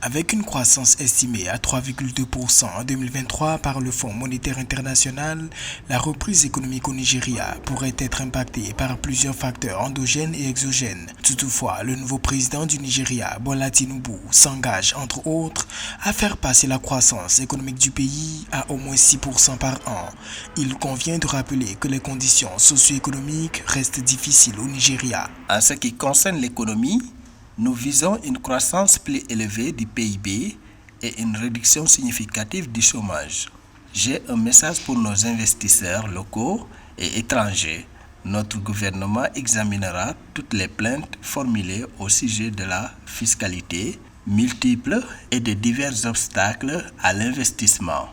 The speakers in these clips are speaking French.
Avec une croissance estimée à 3,2% en 2023 par le Fonds monétaire international, la reprise économique au Nigeria pourrait être impactée par plusieurs facteurs endogènes et exogènes. Toutefois, le nouveau président du Nigeria, Bola Tinubu, s'engage entre autres à faire passer la croissance économique du pays à au moins 6% par an. Il convient de rappeler que les conditions socio-économiques restent difficiles au Nigeria. En ce qui concerne l'économie, nous visons une croissance plus élevée du PIB et une réduction significative du chômage. J'ai un message pour nos investisseurs locaux et étrangers. Notre gouvernement examinera toutes les plaintes formulées au sujet de la fiscalité multiple et de divers obstacles à l'investissement.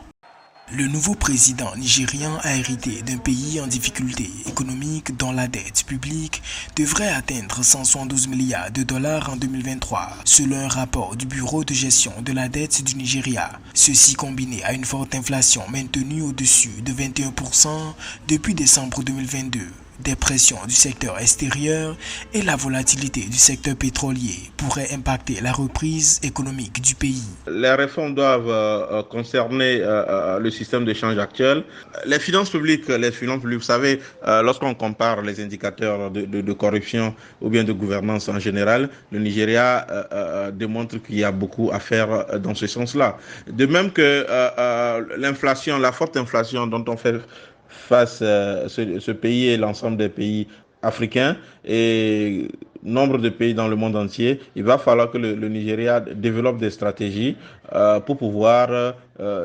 Le nouveau président nigérian a hérité d'un pays en difficulté économique dont la dette publique devrait atteindre 172 milliards de dollars en 2023, selon un rapport du Bureau de gestion de la dette du Nigeria. Ceci combiné à une forte inflation maintenue au-dessus de 21% depuis décembre 2022. Des pressions du secteur extérieur et la volatilité du secteur pétrolier pourraient impacter la reprise économique du pays. Les réformes doivent concerner le système d'échange actuel. Les finances publiques, vous savez, lorsqu'on compare les indicateurs de corruption ou bien de gouvernance en général, le Nigeria démontre qu'il y a beaucoup à faire dans ce sens-là. De même que l'inflation, la forte inflation dont on fait face ce pays et l'ensemble des pays africains et nombre de pays dans le monde entier, il va falloir que le Nigeria développe des stratégies pour pouvoir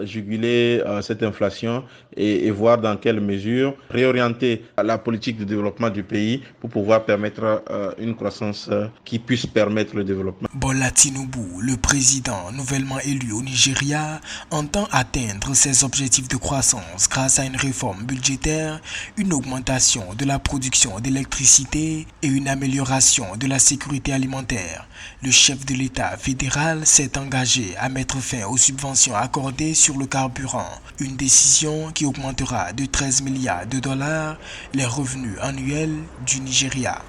juguler cette inflation et voir dans quelle mesure réorienter la politique de développement du pays pour pouvoir permettre une croissance qui puisse permettre le développement. Bola Tinubu, le président nouvellement élu au Nigeria, entend atteindre ses objectifs de croissance grâce à une réforme budgétaire, une augmentation de la production d'électricité et une amélioration de la sécurité alimentaire. Le chef de l'État fédéral s'est engagé à mettre fin aux subventions accordées sur le carburant, une décision qui augmentera de 13 milliards de dollars les revenus annuels du Nigeria.